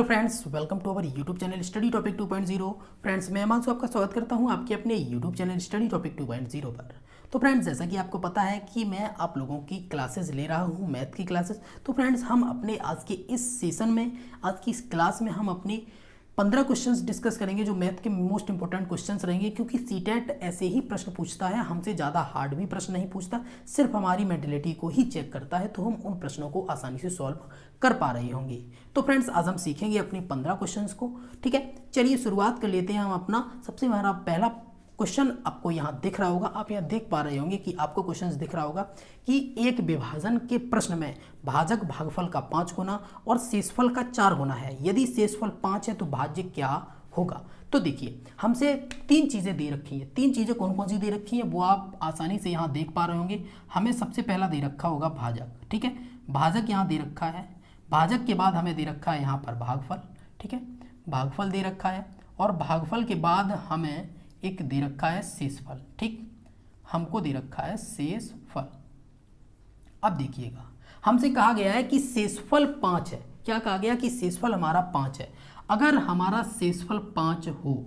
Friends, welcome to our YouTube channel study topic 2.0। Friends, मैं हिमांशु आपका स्वागत करता हूं आपके अपने यूट्यूब चैनल स्टडी टॉपिक 2.0 पर। तो फ्रेंड्स, जैसा कि आपको पता है कि मैं आप लोगों की क्लासेस ले रहा हूं, मैथ की क्लासेस। तो फ्रेंड्स, हम अपने आज के इस सेशन में, आज की इस क्लास में हम अपने 15 क्वेश्चंस डिस्कस करेंगे जो मैथ के मोस्ट इंपॉर्टेंट क्वेश्चंस रहेंगे, क्योंकि सीटेट ऐसे ही प्रश्न पूछता है, हमसे ज़्यादा हार्ड भी प्रश्न नहीं पूछता, सिर्फ हमारी मेंटलिटी को ही चेक करता है, तो हम उन प्रश्नों को आसानी से सॉल्व कर पा रहे होंगे। तो फ्रेंड्स, आज हम सीखेंगे अपनी 15 क्वेश्चंस को। ठीक है, चलिए शुरुआत कर लेते हैं हम अपना। सबसे हमारा पहला क्वेश्चन आपको यहाँ दिख रहा होगा, आप यहाँ देख पा रहे होंगे कि आपको क्वेश्चन दिख रहा होगा कि एक विभाजन के प्रश्न में भाजक भागफल का 5 गुना और शेषफल का 4 गुना है। यदि शेषफल 5 है तो भाज्य क्या होगा? तो देखिए, हमसे 3 चीज़ें दे रखी हैं। 3 चीज़ें कौन कौन सी दे रखी हैं वो आप आसानी से यहाँ देख पा रहे होंगे। हमें सबसे पहला दे रखा होगा भाजक। ठीक है, भाजक यहाँ दे रखा है। भाजक के बाद हमें दे रखा है यहाँ पर भागफल। ठीक है, भागफल दे रखा है, और भागफल के बाद हमें एक दे रखा है शेषफल। ठीक, हमको दे रखा है शेषफल। अब देखिएगा, हमसे कहा गया है कि शेषफल 5 है। क्या कहा गया? कि शेषफल हमारा 5 है। अगर हमारा शेषफल 5 हो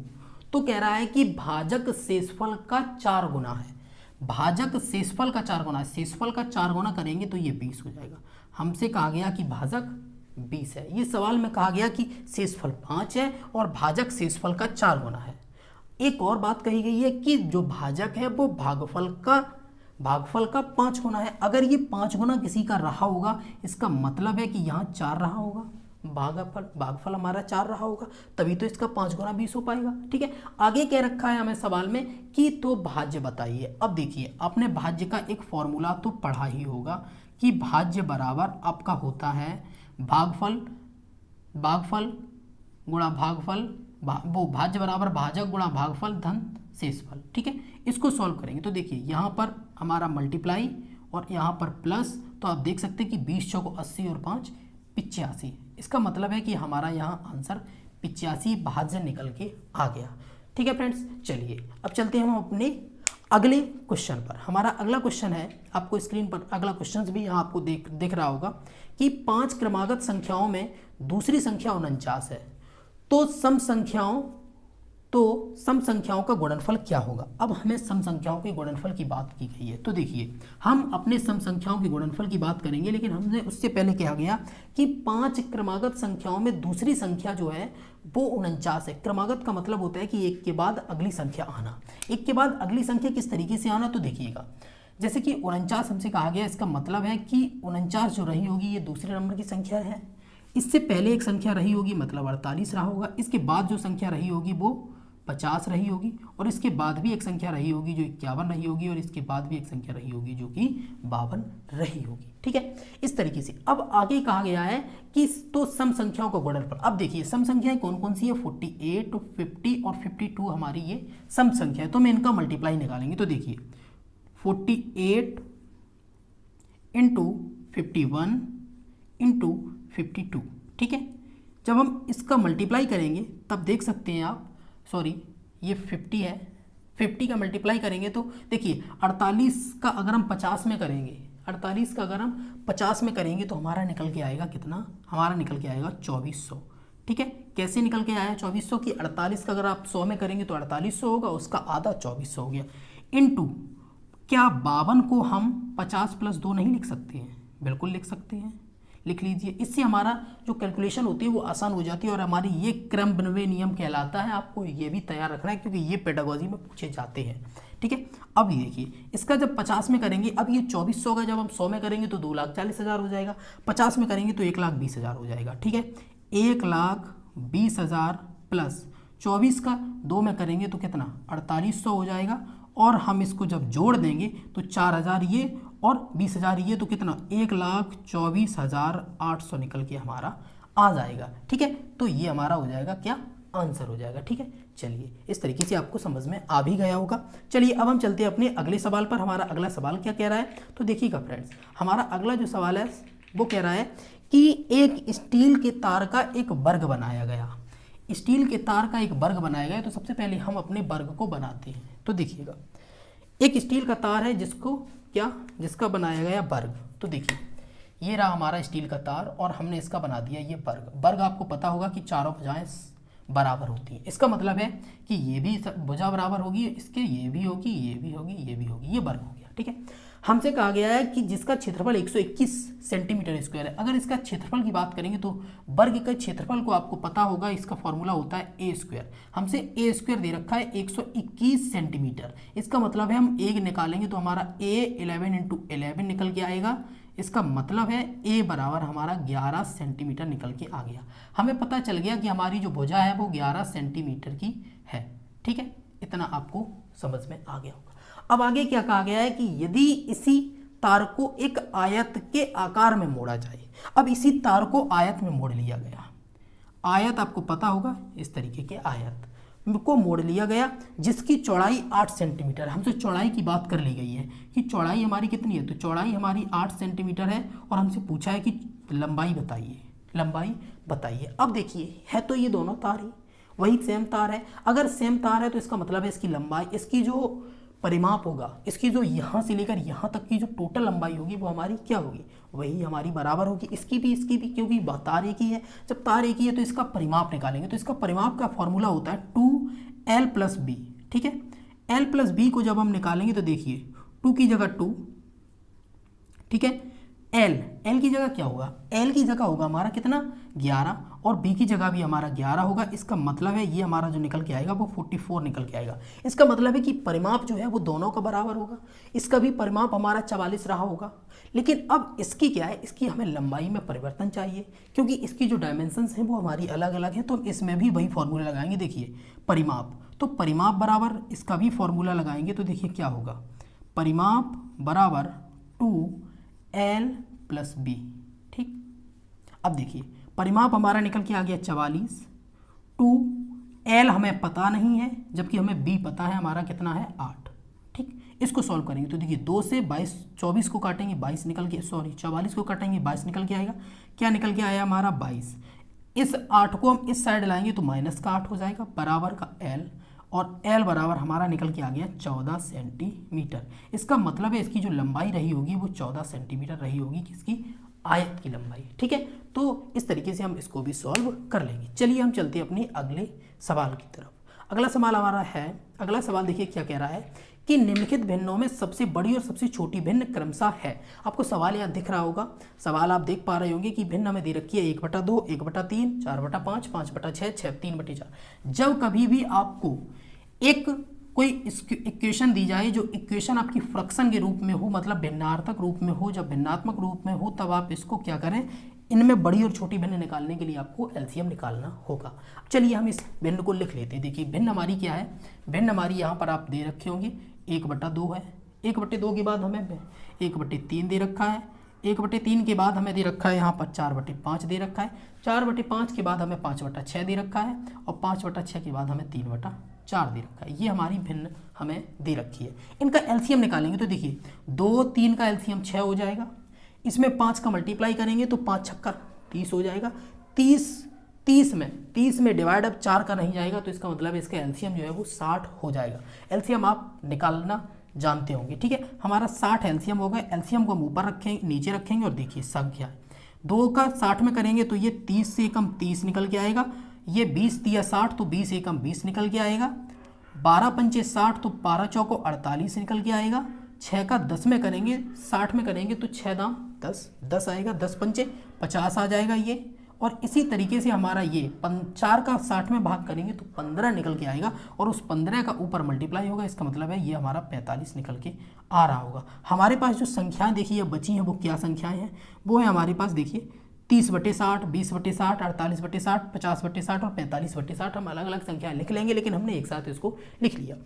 तो कह रहा है कि भाजक शेषफल का 4 गुना है। भाजक शेषफल का 4 गुना है। शेषफल का 4 गुना करेंगे तो ये 20 हो जाएगा। हमसे कहा गया कि भाजक 20 है। ये सवाल में कहा गया कि शेषफल 5 है और भाजक शेषफल का 4 गुना है। एक और बात कही गई है कि जो भाजक है वो भागफल का 5 गुना है। अगर ये 5 गुना किसी का रहा होगा, इसका मतलब है कि यहाँ 4 रहा होगा। भागफल हमारा 4 रहा होगा, तभी तो इसका 5 गुना 20 हो पाएगा। ठीक है, आगे क्या रखा है हमें सवाल में कि तो भाज्य बताइए। अब देखिए, आपने भाज्य का एक फॉर्मूला तो पढ़ा ही होगा कि भाज्य बराबर आपका होता है भागफल गुणा भागफल, वो भाज्य बराबर भाजक गुणा भागफल धन शेषफल। ठीक है, इसको सॉल्व करेंगे तो देखिए, यहाँ पर हमारा मल्टीप्लाई और यहाँ पर प्लस, तो आप देख सकते हैं कि 20 चौको 80 और 5 85। इसका मतलब है कि हमारा यहाँ आंसर 85 भाज्य निकल के आ गया। ठीक है फ्रेंड्स, चलिए अब चलते हैं हम अपने अगले क्वेश्चन पर। हमारा अगला क्वेश्चन है, आपको स्क्रीन पर अगला क्वेश्चन भी यहाँ आपको दिख रहा होगा कि 5 क्रमागत संख्याओं में दूसरी संख्या 49 है, तो सम संख्याओं का गुणनफल क्या होगा? अब हमें सम संख्याओं के गुणनफल की बात की गई है, तो देखिए, हम अपने सम संख्याओं के गुणनफल की बात करेंगे, लेकिन हमने उससे पहले कहा गया कि 5 क्रमागत संख्याओं में दूसरी संख्या जो है वो 49 है। क्रमागत का मतलब होता है कि एक के बाद अगली संख्या आना। एक के बाद अगली संख्या किस तरीके से आना? तो देखिएगा, जैसे कि 49 हमसे कहा गया, इसका मतलब है कि 49 जो रही होगी ये दूसरे नंबर की संख्या है। इससे पहले एक संख्या रही होगी, मतलब 48 रहा होगा। इसके बाद जो संख्या रही होगी वो 50 रही होगी, और इसके बाद भी एक संख्या रही होगी जो 51 रही होगी, और इसके बाद भी एक संख्या रही होगी जो कि 52 रही होगी। ठीक है, इस तरीके से। अब आगे कहा गया है कि तो सम संख्याओं का गुणनफल। अब देखिए, सम संख्याएं कौन कौन सी है? 48, 50 और 52 हमारी ये सम संख्या है। तो मैं इनका मल्टीप्लाई निकालेंगे तो देखिए, 48 इंटू 51 इंटू 52। ठीक है, जब हम इसका मल्टीप्लाई करेंगे तब देख सकते हैं आप, सॉरी ये 50 है, 50 का मल्टीप्लाई करेंगे तो देखिए, 48 का अगर हम 50 में करेंगे, 48 का अगर हम 50 में करेंगे तो हमारा निकल के आएगा कितना? हमारा निकल के आएगा 2400। ठीक है, कैसे निकल के आया 2400? कि 48 का अगर आप 100 में करेंगे तो 4800 होगा, उसका आधा 2400 हो गया। इनटू, क्या 52 को हम 50 + 2 नहीं लिख सकते हैं? बिल्कुल लिख सकते हैं, लिख लीजिए। इससे हमारा जो कैलकुलेशन होती है वो आसान हो जाती है, और हमारी ये क्रमबन्वय नियम कहलाता है। आपको ये भी तैयार रखना है, क्योंकि ये पेडागोजी में पूछे जाते हैं। ठीक है, अब ये देखिए, इसका जब 50 में करेंगे, अब ये 2400 का जब हम 100 में करेंगे तो 2,40,000 हो जाएगा। 50 में करेंगे तो 1,20,000 हो जाएगा। ठीक है, 1,20,000 प्लस 24 का 2 में करेंगे तो कितना? 4800 हो जाएगा। और हम इसको जब जोड़ देंगे तो 4000 ये और 20,000 ये, तो कितना? 1,24,800 निकल के हमारा आ जाएगा। ठीक है, तो ये हमारा हो जाएगा क्या? आंसर हो जाएगा। ठीक है, चलिए, इस तरीके से आपको समझ में आ भी गया होगा। चलिए, अब हम चलते हैं अपने अगले सवाल पर। हमारा अगला सवाल क्या कह रहा है? तो देखिएगा फ्रेंड्स, हमारा अगला जो सवाल है वो कह रहा है कि एक स्टील के तार का एक वर्ग बनाया गया। स्टील के तार का एक वर्ग बनाया गया, तो सबसे पहले हम अपने वर्ग को बनाते हैं। तो देखिएगा, एक स्टील का तार है जिसका बनाया गया वर्ग। तो देखिए, ये रहा हमारा स्टील का तार और हमने इसका बना दिया ये वर्ग। वर्ग आपको पता होगा कि चारों भुजाएं बराबर होती है। इसका मतलब है कि ये भी भुजा बराबर होगी, इसके ये भी होगी, ये भी होगी, ये भी होगी, ये वर्ग हो गया। ठीक है, हमसे कहा गया है कि जिसका क्षेत्रफल 121 सेंटीमीटर स्क्वायर है। अगर इसका क्षेत्रफल की बात करेंगे तो वर्ग के क्षेत्रफल को आपको पता होगा, इसका फॉर्मूला होता है ए स्क्वायर। हमसे ए स्क्वायर दे रखा है 121 सेंटीमीटर। इसका मतलब है हम एक निकालेंगे तो हमारा ए 11 × 11 निकल के आएगा। इसका मतलब है ए बराबर हमारा 11 सेंटीमीटर निकल के आ गया। हमें पता चल गया कि हमारी जो भुजा है वो 11 सेंटीमीटर की है। ठीक है, इतना आपको समझ में आ गया होगा। अब आगे क्या कहा गया है कि यदि इसी तार को एक आयत के आकार में मोड़ा जाए। अब इसी तार को आयत में मोड़ लिया गया। आयत आपको पता होगा, इस तरीके के आयत को मोड़ लिया गया जिसकी चौड़ाई 8 सेंटीमीटर। हमसे चौड़ाई की बात कर ली गई है कि चौड़ाई हमारी कितनी है, तो चौड़ाई हमारी 8 सेंटीमीटर है और हमसे पूछा है कि लंबाई बताइए, लंबाई बताइए। अब देखिए, है तो ये दोनों तार ही, वही सेम तार है। अगर सेम तार है तो इसका मतलब है इसकी लंबाई, इसकी जो परिमाप होगा, इसकी जो यहाँ से लेकर यहाँ तक की जो टोटल लंबाई होगी वो हमारी क्या होगी, वही हमारी बराबर होगी इसकी भी, क्योंकि तार एक ही है। जब तार एक ही है तो इसका परिमाप निकालेंगे। तो इसका परिमाप का फॉर्मूला होता है 2l + b। ठीक है, l + b को जब हम निकालेंगे तो देखिए 2 की जगह 2, ठीक है, l की जगह क्या होगा, l की जगह होगा हमारा कितना 11 और b की जगह भी हमारा 11 होगा। इसका मतलब है ये हमारा जो निकल के आएगा वो 44 निकल के आएगा। इसका मतलब है कि परिमाप जो है वो दोनों का बराबर होगा। इसका भी परिमाप हमारा 44 रहा होगा। लेकिन अब इसकी क्या है, इसकी हमें लंबाई में परिवर्तन चाहिए क्योंकि इसकी जो डायमेंशंस हैं वो हमारी अलग अलग हैं। तो इसमें भी वही फॉर्मूला लगाएंगे। देखिए परिमाप, तो परिमाप बराबर इसका भी फॉर्मूला लगाएंगे तो देखिए क्या होगा, परिमाप बराबर 2l + b। ठीक, अब देखिए परिमाप हमारा निकल के आ गया 44। 2l हमें पता नहीं है जबकि हमें b पता है, हमारा कितना है 8। ठीक, इसको सॉल्व करेंगे तो देखिए 2 से 22, 24 को काटेंगे 22 निकल के, 44 को काटेंगे 22 निकल के आएगा। क्या निकल के आया हमारा 22। इस 8 को हम इस साइड लाएंगे तो -8 हो जाएगा, बराबर का l, और l बराबर हमारा निकल के आ गया 14 सेंटीमीटर। इसका मतलब है इसकी जो लंबाई रही होगी वो 14 सेंटीमीटर रही होगी, किसकी, आयत की लंबाई। ठीक है, तो इस तरीके से हम इसको भी सॉल्व कर लेंगे। चलिए हम चलते हैं अपने अगले सवाल की तरफ। अगला सवाल हमारा है, अगला सवाल देखिए क्या कह रहा है कि निम्नलिखित भिन्नों में सबसे बड़ी और सबसे छोटी भिन्न क्रमशः है। आपको सवाल यहाँ दिख रहा होगा, सवाल आप देख पा रहे होंगे कि भिन्न हमें दे रखी है 1/2, 1/3, 4/5, 5/6, 3/4। जब कभी भी आपको एक कोई इक्वेशन दी जाए जो इक्वेशन आपकी फ्रैक्शन के रूप में हो, मतलब भिन्नार्थक रूप में हो, जब भिन्नात्मक रूप में हो तब आप इसको क्या करें, इनमें बड़ी और छोटी भिन्न निकालने के लिए आपको एलसीएम निकालना होगा। चलिए हम इस भिन्न को लिख लेते हैं। देखिए भिन्न हमारी क्या है, भिन्न हमारी यहाँ पर आप दे रखे होंगे 1/2 है। 1/2 के बाद हमें 1/3 दे रखा है। 1/3 के बाद हमें दे रखा है यहाँ पर 4/5 दे रखा है। 4/5 के बाद हमें 5/6 दे रखा है और 5/6 के बाद हमें 3/4 दे रखा है। ये हमारी भिन्न हमें दे रखी है। इनका एलसीएम निकालेंगे तो देखिए 2, 3 का एलसीएम 6 हो जाएगा। इसमें 5 का मल्टीप्लाई करेंगे तो 5 छक्का 30 हो जाएगा। 30 में डिवाइड अब 4 का नहीं जाएगा तो इसका मतलब इसका एलसीएम जो है वो 60 हो जाएगा। एलसीएम आप निकालना जानते होंगे। ठीक है, हमारा 60 एलसीएम होगा। एलसीएम को हम ऊपर रखेंगे, नीचे रखेंगे और देखिए संख्या 2 का 60 में करेंगे तो ये 30 से कम 30 निकल के आएगा। ये 20 दिया 60 तो 20 से कम 20 निकल के आएगा। 12 पंचे 60 तो 12 चौको 48 निकल के आएगा। 6 का 10 में करेंगे, 60 में करेंगे तो 6 दाम 10 आएगा। 10 पंचे 50 आ जाएगा ये। और इसी तरीके से हमारा ये 4 का 60 में भाग करेंगे तो 15 निकल के आएगा और उस 15 का ऊपर मल्टीप्लाई होगा। इसका मतलब है ये हमारा 45 निकल के आ रहा होगा। हमारे पास जो संख्याएं देखिए बची हैं वो क्या संख्याएं हैं, वो है हमारे पास देखिए 30/60, 20/60, 48/60, 50/60 और 45/60। हम अलग अलग संख्याएं लिख लेंगे लेकिन हमने एक साथ इसको लिख लिया।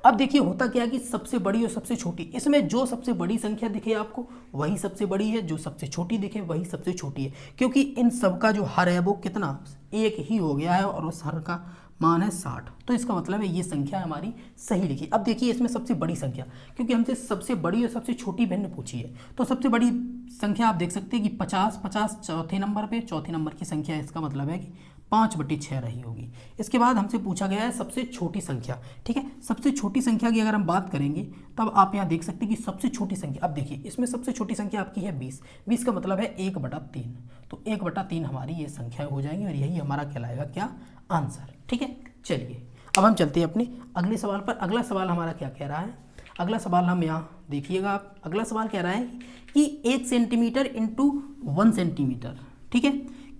अब देखिए होता क्या कि सबसे बड़ी और सबसे छोटी, इसमें जो सबसे बड़ी संख्या दिखे आपको वही सबसे बड़ी है, जो सबसे छोटी दिखे वही सबसे छोटी है, क्योंकि इन सब का जो हर है वो कितना एक ही हो गया है और उस हर का मान है 60। तो इसका मतलब है ये संख्या हमारी सही लिखी। अब देखिए इसमें सबसे बड़ी संख्या, क्योंकि हमसे सबसे बड़ी और सबसे छोटी भिन्न पूछी है तो सबसे बड़ी संख्या आप देख सकते हैं कि 50 चौथे नंबर पे, चौथे नंबर की संख्या, इसका मतलब है कि 5/6 रही होगी। इसके बाद हमसे पूछा गया है सबसे छोटी संख्या। ठीक है, सबसे छोटी संख्या की अगर हम बात करेंगे तब आप यहाँ देख सकते हैं कि सबसे छोटी संख्या, अब देखिए इसमें सबसे छोटी संख्या आपकी है 20। 20 का मतलब है 1/3, तो 1/3 हमारी ये संख्या हो जाएंगी और यही हमारा कहलाएगा क्या, आंसर। ठीक है, चलिए अब हम चलते हैं अपने अगले सवाल पर। अगला सवाल हमारा क्या कह रहा है, अगला सवाल हम यहाँ देखिएगा आप, अगला सवाल कह रहा है कि 1 सेंटीमीटर इंटू 1 सेंटीमीटर, ठीक है,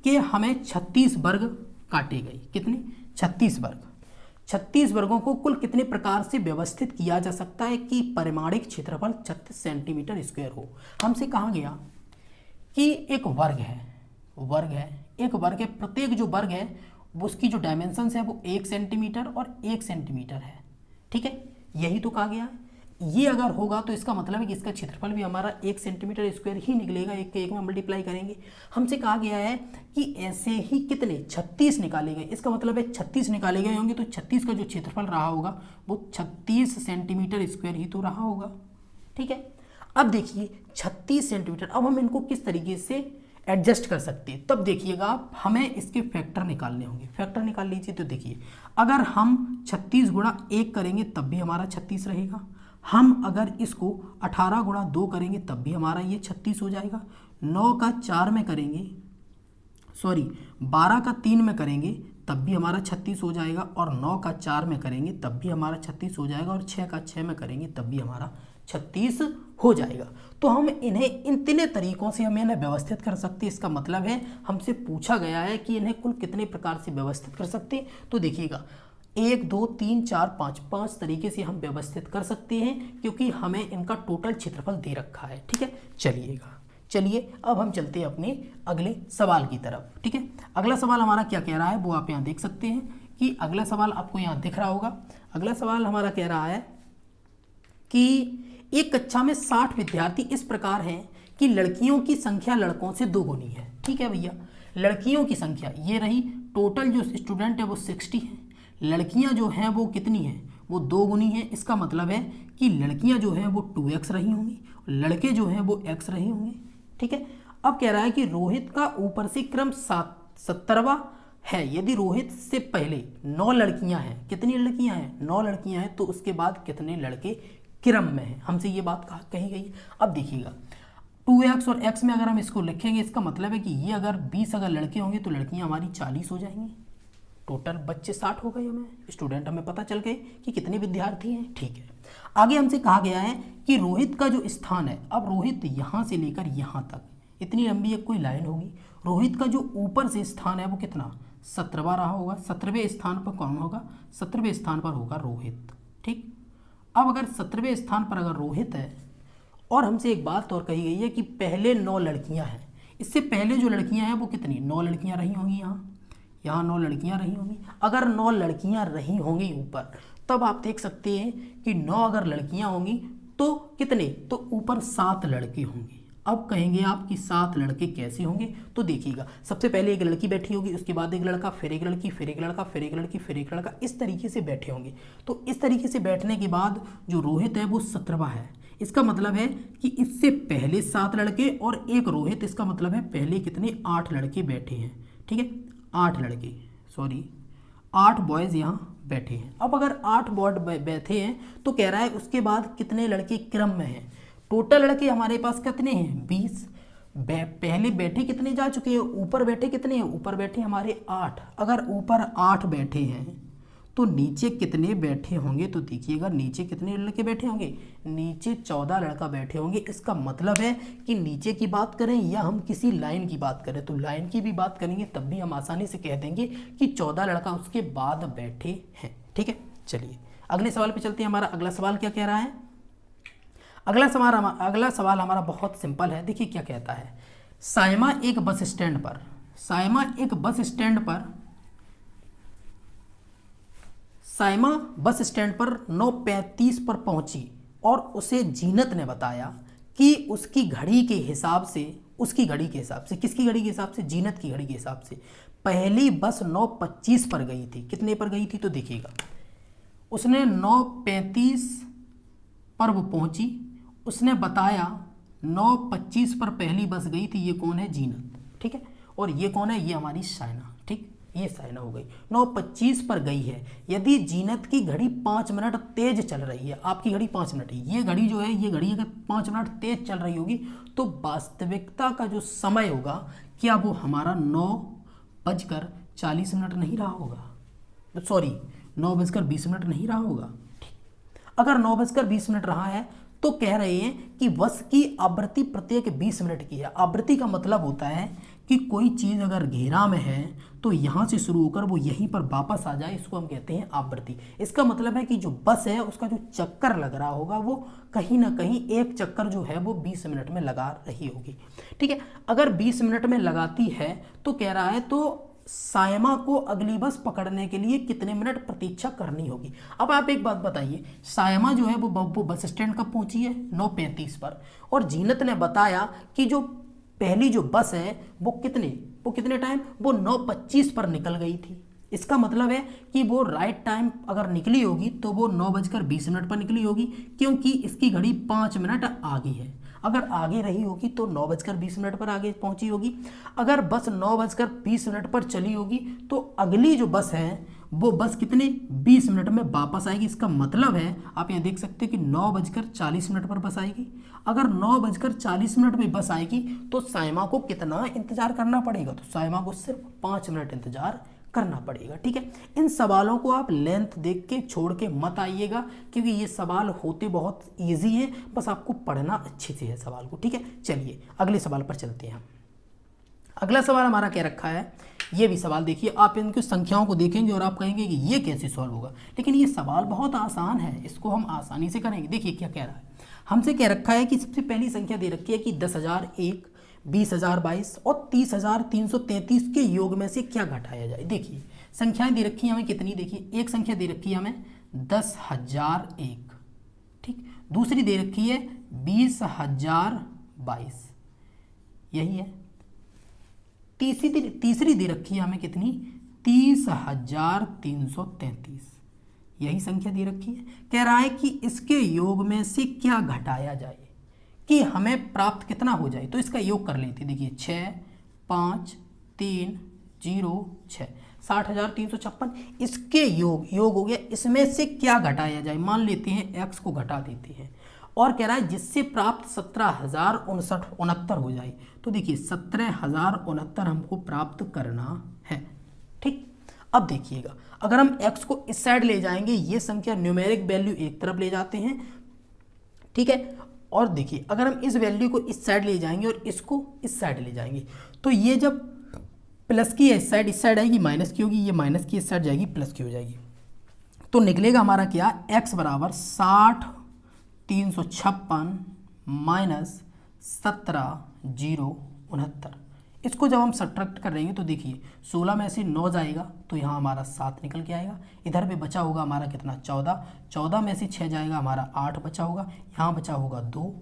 कि हमें 36 वर्ग काटे गए। कितने, 36 वर्ग। 36 वर्गों को कुल कितने प्रकार से व्यवस्थित किया जा सकता है कि परिमाणिक क्षेत्रफल 36 सेंटीमीटर स्क्वायर हो। हमसे कहा गया कि एक वर्ग है, एक वर्ग है, प्रत्येक जो वर्ग है उसकी जो डायमेंशंस है वो 1 सेंटीमीटर और 1 सेंटीमीटर है। ठीक है, यही तो कहा गया है। ये अगर होगा तो इसका मतलब है कि इसका क्षेत्रफल भी हमारा 1 सेंटीमीटर स्क्वायर ही निकलेगा, 1 के 1 में मल्टीप्लाई करेंगे। हमसे कहा गया है कि ऐसे ही कितने 36 निकाले गए, इसका मतलब है 36 निकाले गए होंगे, तो 36 का जो क्षेत्रफल रहा होगा वो 36 सेंटीमीटर स्क्वायर ही तो रहा होगा। ठीक है, अब देखिए 36 सेंटीमीटर, अब हम इनको किस तरीके से एडजस्ट कर सकते हैं, तब देखिएगा आप, हमें इसके फैक्टर निकालने होंगे। फैक्टर निकाल लीजिए तो देखिए, अगर हम 36 गुणा 1 करेंगे तब भी हमारा 36 रहेगा, हम अगर इसको 18 गुणा 2 करेंगे तब भी हमारा ये 36 हो जाएगा, 9 का 4 में करेंगे, 12 का 3 में करेंगे तब भी हमारा 36 हो जाएगा, और 9 का 4 में करेंगे तब भी हमारा 36 हो जाएगा, और 6 का 6 में करेंगे तब भी हमारा 36 हो जाएगा। तो हम इन्हें इन तीन तरीकों से हम इन्हें व्यवस्थित कर सकते हैं। इसका मतलब है हमसे पूछा गया है कि इन्हें कुल कितने प्रकार से व्यवस्थित कर सकते हैं, तो देखिएगा 1 2 3 4 5 5 तरीके से हम व्यवस्थित कर सकते हैं, क्योंकि हमें इनका टोटल क्षेत्रफल दे रखा है। ठीक है, चलिए अब हम चलते हैं अपने अगले सवाल की तरफ। ठीक है, अगला सवाल हमारा क्या कह रहा है वो आप यहाँ देख सकते हैं कि अगला सवाल आपको यहाँ दिख रहा होगा। अगला सवाल हमारा कह रहा है कि एक कक्षा में 60 विद्यार्थी इस प्रकार हैं कि लड़कियों की संख्या लड़कों से 2 गुनी है। ठीक है भैया, लड़कियों की संख्या ये रही, टोटल जो स्टूडेंट है वो 60 है, लड़कियां जो हैं वो कितनी हैं, वो 2 गुनी हैं। इसका मतलब है कि लड़कियां जो हैं वो 2x रही होंगी, लड़के जो हैं वो x रहे होंगे। ठीक है, अब कह रहा है कि रोहित का ऊपर से क्रम 70वां है, यदि रोहित से पहले 9 लड़कियां हैं, कितनी लड़कियां हैं, 9 लड़कियां हैं, तो उसके बाद कितने लड़के क्रम में हैं, हमसे ये बात कही गई। अब देखिएगा 2x और x में अगर हम इसको लिखेंगे, इसका मतलब है कि ये अगर 20 अगर लड़के होंगे तो लड़कियां हमारी 40 हो जाएंगी, टोटल बच्चे 60 हो गए, हमें स्टूडेंट हमें पता चल गए कि कितने विद्यार्थी हैं। ठीक है, आगे हमसे कहा गया है कि रोहित का जो स्थान है, अब रोहित यहाँ से लेकर यहाँ तक इतनी लंबी एक कोई लाइन होगी, रोहित का जो ऊपर से स्थान है वो कितना 17वां रहा होगा, 17वें स्थान पर कौन होगा, 17वें स्थान पर होगा रोहित। ठीक, अब अगर 17वें स्थान पर अगर रोहित है, और हमसे एक बात और कही गई है कि पहले 9 लड़कियां हैं, इससे पहले जो लड़कियां हैं वो कितनी 9 लड़कियां रही होंगी, यहाँ 9 लड़कियां रही होंगी। अगर 9 लड़कियां रही होंगी ऊपर, तब आप देख सकते हैं कि 9 अगर लड़कियां होंगी तो कितने, तो ऊपर 7 लड़के होंगे। अब कहेंगे आप कि 7 लड़के कैसे होंगे, तो देखिएगा सबसे पहले एक लड़की बैठी होगी, उसके बाद एक लड़का, फिर एक लड़की, फिर एक लड़का, फिर एक लड़की, फिर एक लड़का, इस तरीके से बैठे होंगे। तो इस तरीके से बैठने के बाद जो रोहित है वो 17वां है, इसका मतलब है कि इससे पहले 7 लड़के और एक रोहित, इसका मतलब है पहले कितने 8 लड़के बैठे हैं। ठीक है, 8 लड़के, 8 बॉयज़ यहाँ बैठे हैं। अब अगर 8 बॉय बैठे हैं तो कह रहा है उसके बाद कितने लड़के क्रम में हैं, टोटल लड़के हमारे पास कितने हैं 20, पहले बैठे कितने जा चुके हैं, ऊपर बैठे कितने हैं, ऊपर बैठे हमारे 8, अगर ऊपर 8 बैठे हैं तो नीचे कितने बैठे होंगे, तो देखिएगा नीचे कितने लड़के बैठे होंगे, नीचे 14 लड़का बैठे होंगे। इसका मतलब है कि नीचे की बात करें या हम किसी लाइन की बात करें, तो लाइन की भी बात करेंगे तब भी हम आसानी से कह देंगे कि 14 लड़का उसके बाद बैठे हैं। ठीक है, चलिए अगले सवाल पे चलते हैं। हमारा अगला सवाल क्या कह रहा है, अगला सवाल हमारा बहुत सिंपल है। देखिए क्या कहता है, साइमा एक बस स्टैंड पर 9:35 पर पहुंची और उसे जीनत ने बताया कि उसकी घड़ी के हिसाब से, किसकी घड़ी के हिसाब से, जीनत की घड़ी के हिसाब से पहली बस 9:25 पर गई थी। कितने पर गई थी, तो देखिएगा उसने 9:35 पर वो पहुंची, उसने बताया 9:25 पर पहली बस गई थी। ये कौन है, जीनत। ठीक है, और ये कौन है, ये हमारी साइना। ठीक, ये साइना हो गई, 9:25 पर गई है। यदि जीनत की घड़ी 5 मिनट तेज चल रही है, आपकी घड़ी 5 मिनट है, ये घड़ी जो है ये घड़ी अगर 5 मिनट तेज चल रही होगी तो वास्तविकता का जो समय होगा क्या वो हमारा 9:40 नहीं रहा होगा, सॉरी 9:20 नहीं रहा होगा। अगर 9:20 रहा है तो कह रहे हैं कि वश की आवृत्ति प्रत्येक 20 मिनट की है। आवृत्ति का मतलब होता है कि कोई चीज़ अगर घेरा में है तो यहाँ से शुरू होकर वो यहीं पर वापस आ जाए, इसको हम कहते हैं आवृत्ति। इसका मतलब है कि जो बस है उसका जो चक्कर लग रहा होगा वो कहीं ना कहीं एक चक्कर जो है वो 20 मिनट में लगा रही होगी। ठीक है, अगर 20 मिनट में लगाती है तो कह रहा है तो सायमा को अगली बस पकड़ने के लिए कितने मिनट प्रतीक्षा करनी होगी। अब आप एक बात बताइए, सायमा जो है वो बस स्टैंड कब पहुंची है, 9:35 पर, और जीनत ने बताया कि जो पहली जो बस है वो कितने टाइम, वो 9:25 पर निकल गई थी। इसका मतलब है कि वो राइट टाइम अगर निकली होगी तो वो 9:20 पर निकली होगी, क्योंकि इसकी घड़ी 5 मिनट आगे है। अगर आगे रही होगी तो 9:20 पर आगे पहुंची होगी। अगर बस 9:20 पर चली होगी तो अगली जो बस है वो बस कितने 20 मिनट में वापस आएगी। इसका मतलब है आप यहाँ देख सकते हैं कि 9:40 पर बस आएगी। अगर 9:40 में बस आएगी तो सायमा को कितना इंतजार करना पड़ेगा, तो सायमा को सिर्फ 5 मिनट इंतजार करना पड़ेगा। ठीक है, इन सवालों को आप लेंथ देख के छोड़ के मत आइएगा, क्योंकि ये सवाल होते बहुत इजी हैं, बस आपको पढ़ना अच्छे से है सवाल को। ठीक है, चलिए अगले सवाल पर चलते हैं। अगला सवाल हमारा क्या रखा है, ये भी सवाल देखिए, आप इनकी संख्याओं को देखेंगे और आप कहेंगे कि ये कैसे सॉल्व होगा, लेकिन ये सवाल बहुत आसान है, इसको हम आसानी से करेंगे। देखिए क्या कह रहा है, हमसे कह रखा है कि सबसे पहली संख्या दे रखी है कि 10,001, 20,022 और 30,333 के योग में से क्या घटाया जाए। देखिए संख्याएं दे रखी हैं हमें कितनी, देखिए एक संख्या दे रखी है हमें 10,001, ठीक, दूसरी दे रखी है 20,022, यही है। तीसरी दे रखी है हमें कितनी, 30,333, यही संख्या दे रखी है। कह रहा है कि इसके योग में से क्या घटाया जाए कि हमें प्राप्त कितना हो जाए, तो इसका योग कर लेते। देखिए 6, 5, 3, 0, 6, 60,356, इसके योग हो गया। इसमें से क्या घटाया जाए, मान लेते हैं x को घटा देते हैं, और कह रहा है जिससे प्राप्त 17,069 हो जाए। तो देखिए 17,069 हमको प्राप्त करना है। ठीक, अब देखिएगा अगर हम x को इस साइड ले जाएंगे, ये संख्या न्यूमेरिक वैल्यू एक तरफ ले जाते हैं, ठीक है, और देखिए अगर हम इस वैल्यू को इस साइड ले जाएंगे और इसको इस साइड ले जाएंगे, तो ये जब प्लस की है इस साइड आएगी, माइनस की होगी, ये माइनस की इस साइड जाएगी, प्लस की हो जाएगी। तो निकलेगा हमारा क्या, x बराबर 60,356 माइनस 17,069। इसको जब हम सब्ट्रैक्ट करेंगे तो देखिए 16 में से 9 जाएगा तो यहाँ हमारा 7 निकल के आएगा। इधर पे बचा होगा हमारा कितना, 14 में से 6 जाएगा, हमारा 8 बचा होगा। यहाँ बचा होगा 2,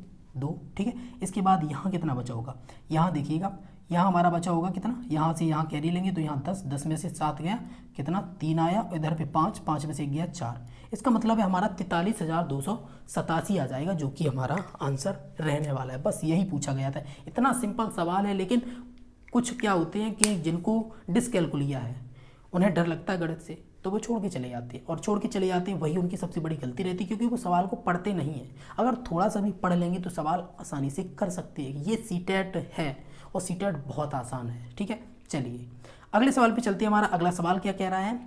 ठीक है। इसके बाद यहाँ कितना बचा होगा, यहाँ देखिएगा, यहाँ हमारा बचा होगा कितना, यहाँ से यहाँ कैरी लेंगे तो यहाँ 10 में से 7 गया, कितना 3 आया, इधर पे 5 में से गया 4। इसका मतलब है हमारा 43,287 आ जाएगा, जो कि हमारा आंसर रहने वाला है। बस यही पूछा गया था, इतना सिंपल सवाल है। लेकिन कुछ क्या होते हैं कि जिनको डिसकैलकुलिया है, उन्हें डर लगता है गणित से, तो वो छोड़ के चले जाते हैं, और छोड़ के चले जाते हैं वही उनकी सबसे बड़ी गलती रहती है, क्योंकि वो सवाल को पढ़ते नहीं हैं। अगर थोड़ा सा भी पढ़ लेंगे तो सवाल आसानी से कर सकते हैं। ये सीटेट है और सीटेट बहुत आसान है, ठीक है। चलिए अगले सवाल पे चलते हैं। हमारा अगला सवाल क्या कह रहा है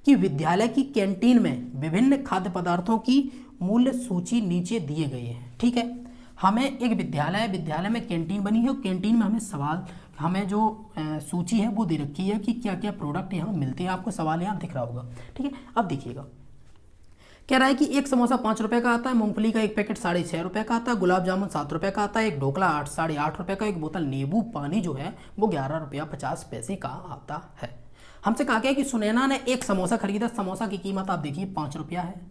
कि विद्यालय की कैंटीन में विभिन्न खाद्य पदार्थों की मूल्य सूची नीचे दिए गए हैं, ठीक है। हमें एक विद्यालय में कैंटीन बनी है, और कैंटीन में हमें जो सूची है वो दे रखी है कि क्या क्या प्रोडक्ट यहाँ मिलते हैं। आपको सवाल यहाँ दिख रहा होगा, ठीक है। अब देखिएगा कह रहा है कि एक समोसा 5 रुपये का आता है, मूंगफली का एक पैकेट 6.5 रुपये का आता है, गुलाब जामुन 7 रुपये का आता है, एक ढोकला 8.5 रुपये का, एक बोतल नींबू पानी जो है वो 11 रुपया 50 पैसे का आता है। हमसे कहा गया कि सुनैना ने एक समोसा खरीदा, समोसा की कीमत आप देखिए 5 रुपया है,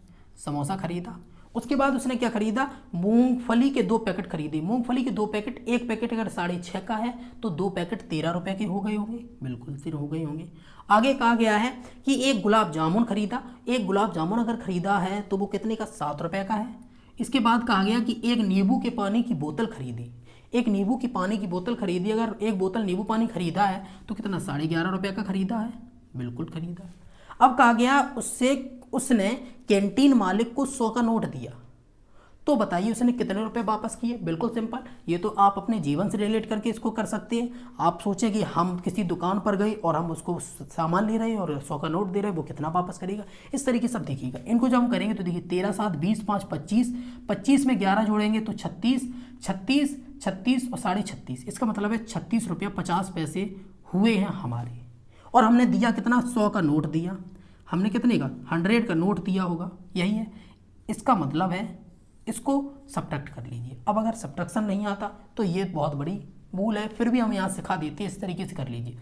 समोसा खरीदा। उसके बाद उसने क्या खरीदा, मूंगफली के 2 पैकेट खरीदे। मूंगफली के 2 पैकेट, एक पैकेट अगर 6.5 का है तो 2 पैकेट 13 रुपये के हो गए होंगे, बिल्कुल फिर हो गए होंगे। आगे कहा गया है कि एक गुलाब जामुन खरीदा, एक गुलाब जामुन अगर खरीदा है तो वो कितने का, 7 रुपये का है। इसके बाद कहा गया कि एक नींबू के पानी की बोतल खरीदी, एक नींबू की पानी की बोतल खरीदी, अगर एक बोतल नींबू पानी खरीदा है तो कितना, 11.5 रुपये का खरीदा है, बिल्कुल खरीदा। अब कहा गया उसने कैंटीन मालिक को 100 का नोट दिया, तो बताइए उसने कितने रुपए वापस किए। बिल्कुल सिंपल, ये तो आप अपने जीवन से रिलेट करके इसको कर सकते हैं। आप सोचें कि हम किसी दुकान पर गए और हम उसको सामान ले रहे हैं और 100 का नोट दे रहे हैं, वो कितना वापस करेगा। इस तरीके से आप देखिएगा। इनको जब हम करेंगे तो देखिए 13 7 20 5 25, 25 में 11 जोड़ेंगे तो 36, 36, 36 और 36.5, इसका मतलब है 36 रुपया 50 पैसे हुए हैं हमारे। और हमने दिया कितना, 100 का नोट दिया। हमने कितने का, 100 का नोट दिया होगा, यही है। इसका मतलब है इसको सब्ट्रैक्ट कर लीजिए। अब अगर सब्ट्रैक्शन नहीं आता तो ये बहुत बड़ी भूल है, फिर भी हम यहाँ सिखा देते हैं, इस तरीके से कर लीजिए।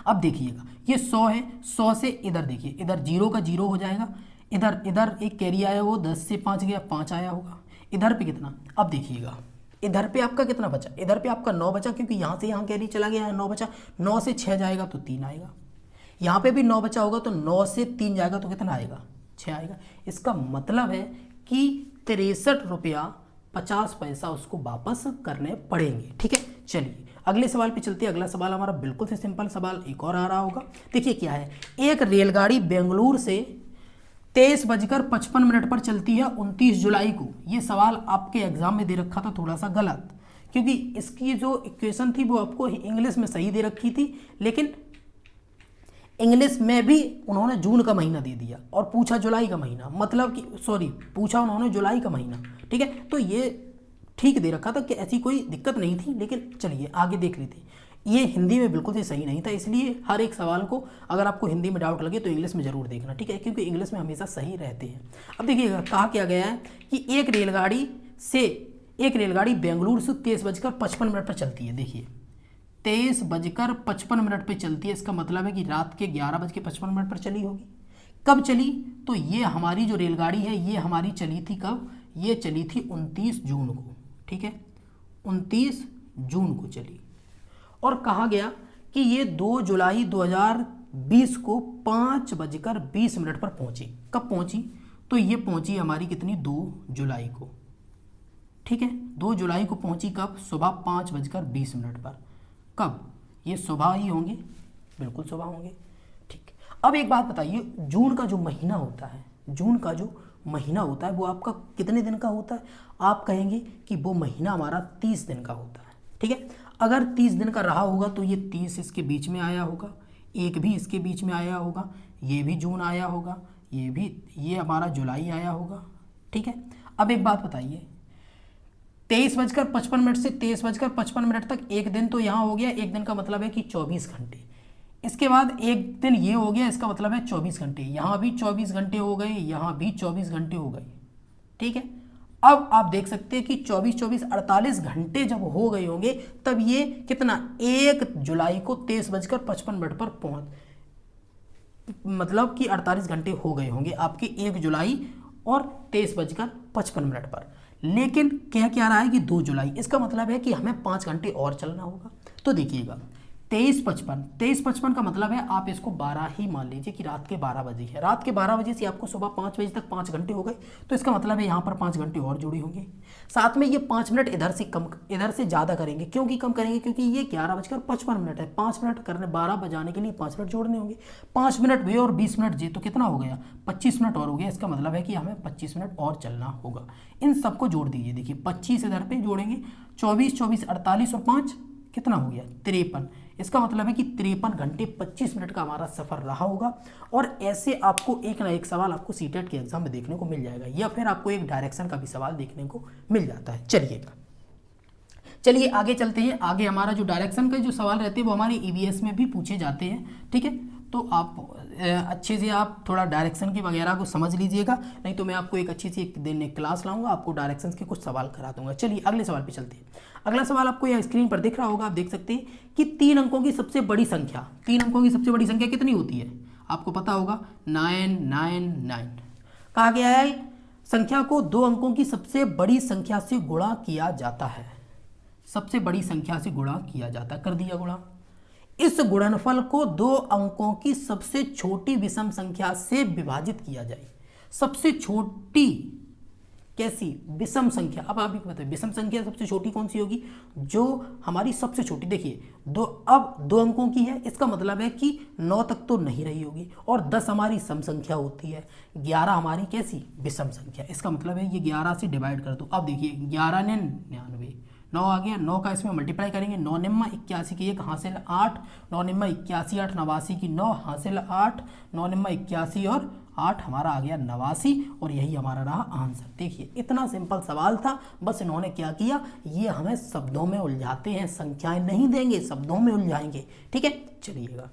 अब देखिएगा ये 100 है, 100 से इधर देखिए, इधर 0 का 0 हो जाएगा, इधर इधर एक कैरी आया वो 10 से 5 गया, 5 आया होगा। इधर पे कितना, अब देखिएगा इधर पे आपका कितना बचा, इधर पे आपका 9 बचा, क्योंकि यहाँ से यहाँ कैरी चला गया है, 9 बचा। 9 से 6 जाएगा तो 3 आएगा। यहाँ पे भी 9 बचा होगा तो 9 से 3 जाएगा तो कितना आएगा, 6 आएगा। इसका मतलब है कि 63 रुपया 50 पैसा उसको वापस करने पड़ेंगे। ठीक है, चलिए अगले सवाल पे चलते हैं। अगला सवाल हमारा बिल्कुल से सिंपल सवाल एक और आ रहा होगा। देखिए क्या है, एक रेलगाड़ी बेंगलुरु से 23:55 पर चलती है 29 जुलाई को। ये सवाल आपके एग्जाम में दे रखा था थोड़ा सा गलत, क्योंकि इसकी जो इक्वेशन थी वो आपको इंग्लिश में सही दे रखी थी, लेकिन इंग्लिश में भी उन्होंने जून का महीना दे दिया और पूछा जुलाई का महीना, मतलब कि सॉरी पूछा उन्होंने जुलाई का महीना। ठीक है, तो ये ठीक दे रखा था कि ऐसी कोई दिक्कत नहीं थी, लेकिन चलिए आगे देख लेते हैं। ये हिंदी में बिल्कुल ही सही नहीं था, इसलिए हर एक सवाल को अगर आपको हिंदी में डाउट लगे तो इंग्लिश में जरूर देखना। ठीक है, क्योंकि इंग्लिश में हमेशा सही रहते हैं। अब देखिएगा कहा क्या गया है कि एक रेलगाड़ी बेंगलुरु से 23:55 पर चलती है। देखिए 23:55 पे चलती है, इसका मतलब है कि रात के 11:55 पर चली होगी। कब चली, तो ये हमारी जो रेलगाड़ी है ये हमारी चली थी कब, ये चली थी 29 जून को। ठीक है, 29 जून को चली। और कहा गया कि ये 2 जुलाई 2020 को 5:20 पर पहुंची। कब पहुंची, तो ये पहुंची हमारी कितनी, 2 जुलाई को। ठीक है, 2 जुलाई को पहुंची कब, सुबह 5:20 पर। कब, ये सुबह ही होंगे, बिल्कुल सुबह होंगे। ठीक, अब एक बात बताइए, जून का जो महीना होता है, जून का जो महीना होता है वो आपका कितने दिन का होता है। आप कहेंगे कि वो महीना हमारा 30 दिन का होता है। ठीक है, अगर 30 दिन का रहा होगा तो ये 30 इसके बीच में आया होगा, एक भी इसके बीच में आया होगा, ये भी जून आया होगा, ये हमारा जुलाई आया होगा। ठीक है, अब एक बात बताइए, 23:55 से 23:55 तक एक दिन तो यहाँ हो गया। एक दिन का मतलब है कि 24 घंटे। इसके बाद एक दिन ये हो गया, इसका मतलब है 24 घंटे। यहाँ भी 24 घंटे हो गए, यहाँ भी 24 घंटे हो गए। ठीक है, अब आप देख सकते हैं कि 24 24 48 घंटे जब हो गए होंगे तब ये कितना, 1 जुलाई को 23:55 पर पहुँच, मतलब कि 48 घंटे हो गए होंगे आपके 1 जुलाई और 23:55 पर। लेकिन कह क्या रहा है कि 2 जुलाई, इसका मतलब है कि हमें 5 घंटे और चलना होगा। तो देखिएगा 23:55 का मतलब है आप इसको 12 ही मान लीजिए कि रात के 12 बजे है। रात के 12 बजे से आपको सुबह 5 बजे तक 5 घंटे हो गए, तो इसका मतलब है यहाँ पर 5 घंटे और जुड़े होंगे। साथ में ये 5 मिनट इधर से कम, इधर से ज़्यादा करेंगे। क्यों की कम करेंगे, क्योंकि ये 11:55 है। 5 मिनट करने, 12 बजाने के लिए 5 मिनट जोड़ने होंगे। 5 मिनट हुए और 20 मिनट जे, तो कितना हो गया, 25 मिनट और हो गया। इसका मतलब है कि हमें 25 मिनट और चलना होगा। इन सबको जोड़ दीजिए, देखिए 25 इधर पे जोड़ेंगे, 24 24 48 और 5 कितना हो गया, 53। इसका मतलब है कि 53 घंटे 25 मिनट का हमारा सफर रहा होगा। और ऐसे आपको एक ना एक सवाल आपको सीटेट के एग्जाम में देखने को मिल जाएगा, या फिर आपको एक डायरेक्शन का भी सवाल देखने को मिल जाता है। चलिए आगे चलते हैं। आगे हमारा जो डायरेक्शन का जो सवाल रहते हैं वो हमारे ईवीएस में भी पूछे जाते हैं। ठीक है, तो आप अच्छे से आप थोड़ा डायरेक्शन की वगैरह को समझ लीजिएगा, नहीं तो मैं आपको एक अच्छी सी एक दिन क्लास लाऊंगा, आपको डायरेक्शन के कुछ सवाल करा दूंगा। चलिए अगले सवाल पे चलते हैं। अगला सवाल आपको यह स्क्रीन पर दिख रहा होगा, आप देख सकते हैं कि 3 अंकों की सबसे बड़ी संख्या, 3 अंकों की सबसे बड़ी संख्या कितनी होती है, आपको पता होगा 999। कहा गया है संख्या को 2 अंकों की सबसे बड़ी संख्या से गुणा किया जाता है। सबसे बड़ी संख्या से गुणा किया जाता है, कर दिया गुणा। इस गुणनफल को 2 अंकों की सबसे छोटी विषम संख्या से विभाजित किया जाए। सबसे छोटी कैसी विषम संख्या। अब आप भी बताइए विषम संख्या सबसे छोटी कौन सी होगी, जो हमारी सबसे छोटी, देखिए अब 2 अंकों की है, इसका मतलब है कि 9 तक तो नहीं रही होगी, और 10 हमारी सम संख्या होती है, 11 हमारी कैसी विषम संख्या, इसका मतलब है ये 11 से डिवाइड कर दो। अब देखिए 11 ने 99, 9 आ गया, 9 का इसमें मल्टीप्लाई करेंगे, 9 निम्मा 81 की 1 हासिल 8, 9 निम्मा 81, 8 89 की 9 हासिल 8, 9 निम्मा 81 और 8 हमारा आ गया 89, और यही हमारा रहा आंसर। देखिए इतना सिंपल सवाल था, बस इन्होंने क्या किया, ये हमें शब्दों में उलझाते हैं, संख्याएं नहीं देंगे, शब्दों में उलझाएंगे। ठीक है, चलिएगा,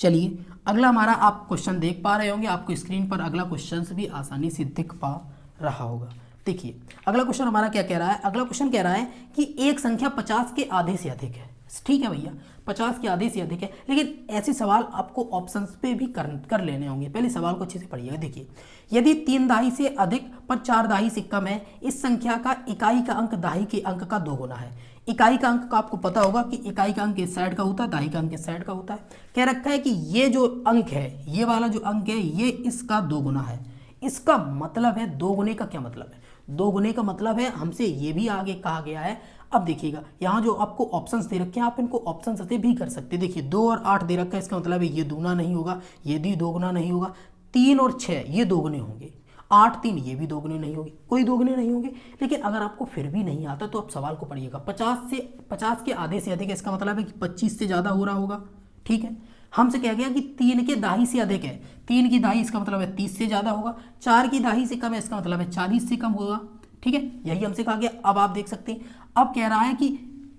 चलिए अगला हमारा आप क्वेश्चन देख पा रहे होंगे, आपको स्क्रीन पर अगला क्वेश्चन भी आसानी से दिख पा रहा होगा। देखिए अगला क्वेश्चन हमारा क्या कह रहा है, अगला क्वेश्चन कह रहा है कि एक संख्या 50 के आधे से अधिक है। ठीक है भैया, 50 के आधे से अधिक है, लेकिन ऐसे सवाल आपको ऑप्शंस पे भी कर लेने होंगे। पहले सवाल को अच्छे से पढ़िएगा। देखिए यदि 3 दाही से अधिक पर 4 दाही से कम है, इस संख्या का इकाई का अंक दाही के अंक का 2 गुना है। इकाई का अंक का आपको पता होगा कि इकाई का अंक इस साइड का होता है, दाही का अंक इस साइड का होता है। कह रखा है कि ये जो अंक है, ये वाला जो अंक है, ये इसका 2 गुना है। इसका मतलब है 2 गुने का क्या मतलब है, 2 गुने का मतलब है हमसे ये भी आगे कहा गया है। अब देखिएगा यहाँ जो आपको ऑप्शंस दे रखे हैं, आप इनको ऑप्शन से भी कर सकते हैं। देखिए 2 और 8 दे रखा है, इसका मतलब है ये दूना नहीं होगा, ये भी 2 गुना नहीं होगा। 3 और 6 ये 2 गुने होंगे, 8 3 ये भी 2 गुने नहीं होंगे, कोई 2 गुने नहीं होंगे। लेकिन अगर आपको फिर भी नहीं आता तो आप सवाल को पढ़िएगा। 50 के आधे से अधिक है, इसका मतलब है कि 25 से ज़्यादा हो रहा होगा। ठीक है, हमसे कहा गया कि 3 के दाही से अधिक है, 3 की दाही इसका मतलब है 30 से ज़्यादा होगा, 4 की दाही से कम है, इसका मतलब है 40 से कम होगा। ठीक है, यही हमसे कहा गया। अब आप देख सकते हैं, अब कह रहा है कि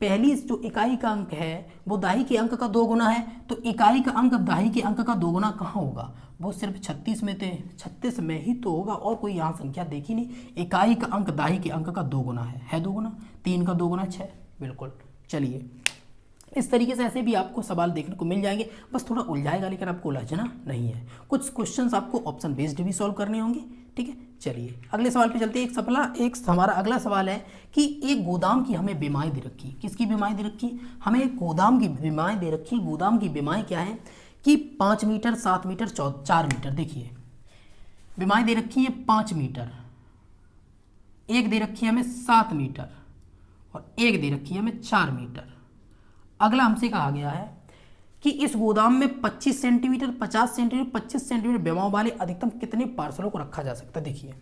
पहली जो इकाई का अंक है वो दाही के अंक का 2 गुना है, तो इकाई का अंक दाही के अंक का 2 गुना कहाँ होगा, वो सिर्फ 36 में थे, 36 में ही तो होगा, और कोई यहाँ संख्या देखी नहीं। इकाई का अंक दाही के अंक का 2 गुना है 2 गुना, 3 का 2 गुना 6, बिल्कुल। चलिए इस तरीके से ऐसे भी आपको सवाल देखने को मिल जाएंगे, बस थोड़ा उलझाएगा, लेकिन आपको उलझना नहीं है। कुछ क्वेश्चंस आपको ऑप्शन बेस्ड भी सॉल्व करने होंगे। ठीक है, चलिए अगले सवाल पे चलते हैं। एक हमारा अगला सवाल है कि एक गोदाम की हमें बीमाएँ दे रखी। किसकी बीमाएँ दे रखी? हमें एक गोदाम की बीमाएँ दे रखी। गोदाम की बीमाएँ क्या है कि 5 मीटर, 7 मीटर, 4 मीटर। देखिए बीमाएँ दे रखी है 5 मीटर, एक दे रखी है हमें 7 मीटर, और एक दे रखी है हमें 4 मीटर। अगला हमसे कहा गया है कि इस गोदाम में 25 सेंटीमीटर, 50 सेंटीमीटर, 25 सेंटीमीटर विमाओं वाले अधिकतम कितने पार्सलों को रखा जा सकता है। देखिए